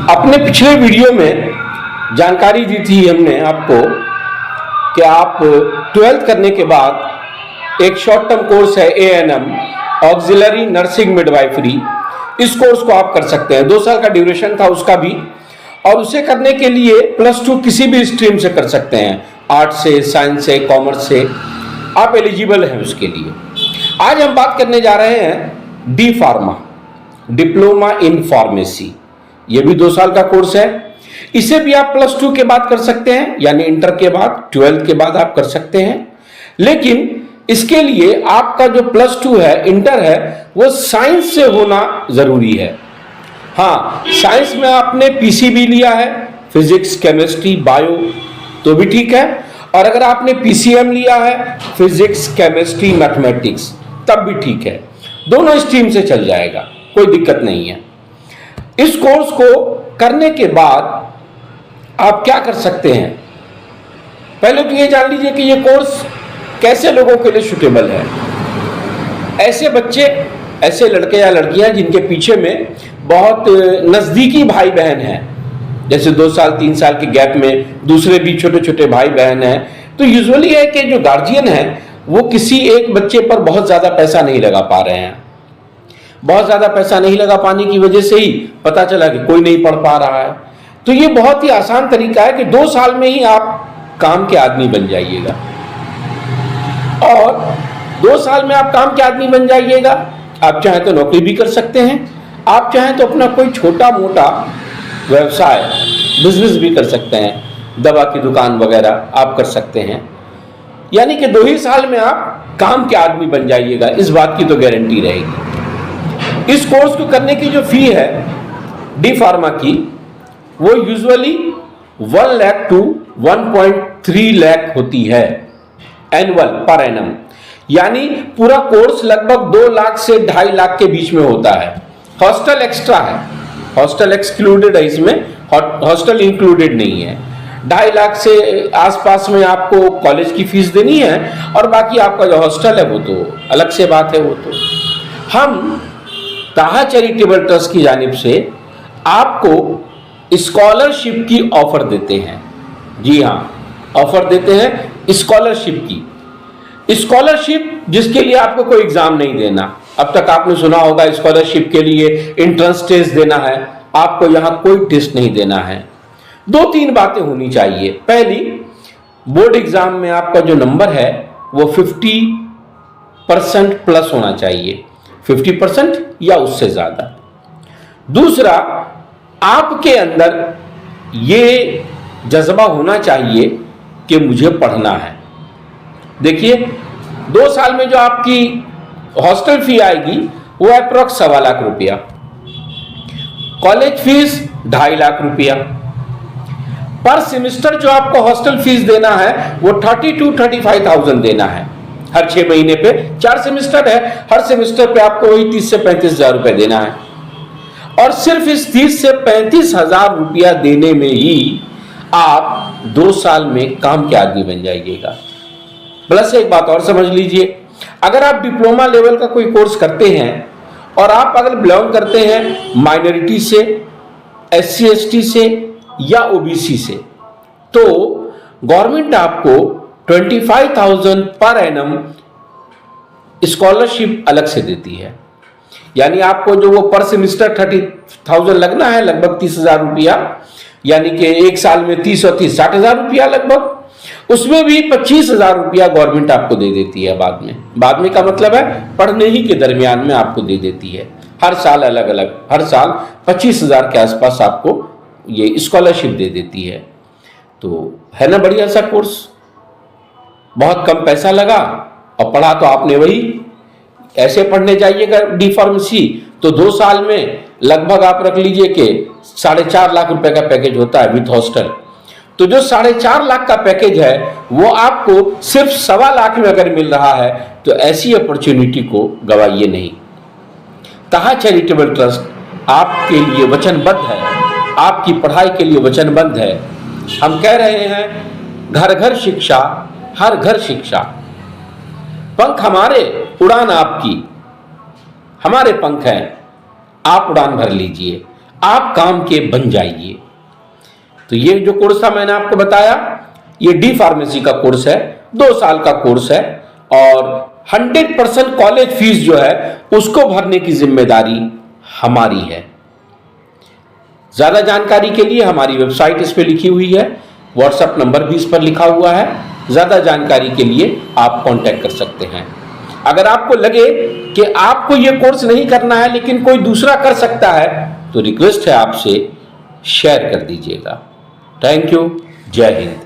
अपने पिछले वीडियो में जानकारी दी थी हमने आपको कि आप 12th करने के बाद एक शॉर्ट टर्म कोर्स है ANM ऑक्सिलरी नर्सिंग मिडवाइफरी। इस कोर्स को आप कर सकते हैं, 2 साल का ड्यूरेशन था उसका भी, और उसे करने के लिए +2 किसी भी स्ट्रीम से कर सकते हैं, आर्ट से, साइंस से, कॉमर्स से, आप एलिजिबल हैं उसके लिए। आज हम बात करने जा रहे हैं D pharma, diploma in pharmacy. ये भी 2 साल का कोर्स है। इसे भी आप +2 के बाद कर सकते हैं, यानी इंटर के बाद, 12th के बाद आप कर सकते हैं। लेकिन इसके लिए आपका जो +2 है, इंटर है, वो साइंस से होना जरूरी है। हाँ, साइंस में आपने PCB लिया है, फिजिक्स, केमिस्ट्री, बायो, तो भी ठीक है। और अगर आपने PCM लिया है, फिजिक्स, केमिस्ट्री, मैथमेटिक्स, तब भी ठीक है। दोनों स्ट्रीम से चल जाएगा, कोई दिक्कत नहीं है। इस कोर्स को करने के बाद आप क्या कर सकते हैं? पहले तो ये जान लीजिए कि ये कोर्स कैसे लोगों के लिए सूटेबल है। ऐसे बच्चे, ऐसे लड़के या लड़कियां जिनके पीछे में बहुत नजदीकी भाई बहन हैं, जैसे 2 साल 3 साल के गैप में दूसरे भी छोटे छोटे भाई बहन हैं, तो यूजुअली है कि जो गार्जियन है वो किसी एक बच्चे पर बहुत ज्यादा पैसा नहीं लगा पा रहे हैं। बहुत ज्यादा पैसा नहीं लगा पाने की वजह से ही पता चला कि कोई नहीं पढ़ पा रहा है। तो ये बहुत ही आसान तरीका है कि 2 साल में ही आप काम के आदमी बन जाइएगा। और 2 साल में आप काम के आदमी बन जाइएगा। आप चाहें तो नौकरी भी कर सकते हैं, आप चाहें तो अपना कोई छोटा मोटा व्यवसाय, बिजनेस भी कर सकते हैं, दवा की दुकान वगैरह आप कर सकते हैं। यानी कि 2 ही साल में आप काम के आदमी बन जाइएगा, इस बात की तो गारंटी रहेगी। इस कोर्स को करने की जो फी है डी फार्मा की, वो यूजुअली 1 लाख टू 1.3 लाख होती है एनुअल, पर एनम। यानी पूरा कोर्स लगभग 2 लाख से 2.5 लाख के बीच में होता है। हॉस्टल एक्स्ट्रा है, हॉस्टल एक्सक्लूडेड है, इसमें हॉस्टल इंक्लूडेड नहीं है। 2.5 लाख से आसपास में आपको कॉलेज की फीस देनी है, और बाकी आपका जो हॉस्टल है वो तो अलग से बात है। वो तो हम ताहा चैरिटेबल ट्रस्ट की जानिब से आपको स्कॉलरशिप की ऑफर देते हैं। जी हाँ, ऑफर देते हैं स्कॉलरशिप की। स्कॉलरशिप जिसके लिए आपको कोई एग्जाम नहीं देना। अब तक आपने सुना होगा स्कॉलरशिप के लिए एंट्रेंस टेस्ट देना है, आपको यहां कोई टेस्ट नहीं देना है। 2-3 बातें होनी चाहिए। पहली, बोर्ड एग्जाम में आपका जो नंबर है वो 50% प्लस होना चाहिए, 50% या उससे ज्यादा। दूसरा, आपके अंदर ये जज्बा होना चाहिए कि मुझे पढ़ना है। देखिए, 2 साल में जो आपकी हॉस्टल फी आएगी वो अप्रोक्स 1.25 लाख रुपया, कॉलेज फीस 2.5 लाख रुपया, पर सेमेस्टर जो आपको हॉस्टल फीस देना है वो 30,000-35,000 देना है हर 6 महीने पे। 4 सेमेस्टर है, हर सेमेस्टर पे आपको वही 30 से 35 हजार रुपए देना है। और सिर्फ इस 30 से 35 हजार रुपया देने में ही आप 2 साल में काम के आदमी बन जाइएगा। प्लस एक बात और समझ लीजिए, अगर आप डिप्लोमा लेवल का कोई कोर्स करते हैं और आप अगर बिलोंग करते हैं माइनॉरिटी से, SC/ST से या OBC से, तो गवर्नमेंट आपको 25,000 पर एनम स्कॉलरशिप अलग से देती है। यानी आपको जो वो पर सेमेस्टर 30,000 लगना है, लगभग 30,000 रुपया, यानी कि 1 साल में 30 और 30 60,000 रुपया लगभग, उसमें भी 25,000 रुपया गवर्नमेंट आपको दे देती है बाद में। बाद में का मतलब है पढ़ने ही के दरमियान में आपको दे देती है। हर साल अलग अलग, हर साल 25,000 के आसपास आपको ये स्कॉलरशिप दे देती है। तो है ना बढ़िया सा कोर्स, बहुत कम पैसा लगा और पढ़ा तो आपने वही। ऐसे पढ़ने जाइएगा डी फार्मेसी तो 2 साल में लगभग आप रख लीजिए कि 4.5 लाख रुपए का पैकेज होता है विथ हॉस्टल। तो जो 4.5 लाख का पैकेज है वो आपको सिर्फ 1.25 लाख में अगर मिल रहा है, तो ऐसी अपॉर्चुनिटी को गवाइए नहीं। ताहा चैरिटेबल ट्रस्ट आपके लिए वचनबद्ध है, आपकी पढ़ाई के लिए वचनबद्ध है। हम कह रहे हैं घर घर शिक्षा, हर घर शिक्षा। पंख हमारे, उड़ान आपकी। हमारे पंख हैं, आप उड़ान भर लीजिए। आप काम के बन जाइए। तो ये जो कोर्स था मैंने आपको बताया, ये डी फार्मेसी का कोर्स है, 2 साल का कोर्स है और 100% कॉलेज फीस जो है उसको भरने की जिम्मेदारी हमारी है। ज्यादा जानकारी के लिए हमारी वेबसाइट इस पे लिखी हुई है, व्हाट्सएप नंबर भी इस पर लिखा हुआ है। ज्यादा जानकारी के लिए आप कांटेक्ट कर सकते हैं। अगर आपको लगे कि आपको ये कोर्स नहीं करना है लेकिन कोई दूसरा कर सकता है, तो रिक्वेस्ट है आपसे शेयर कर दीजिएगा। Thank you. जय हिंद।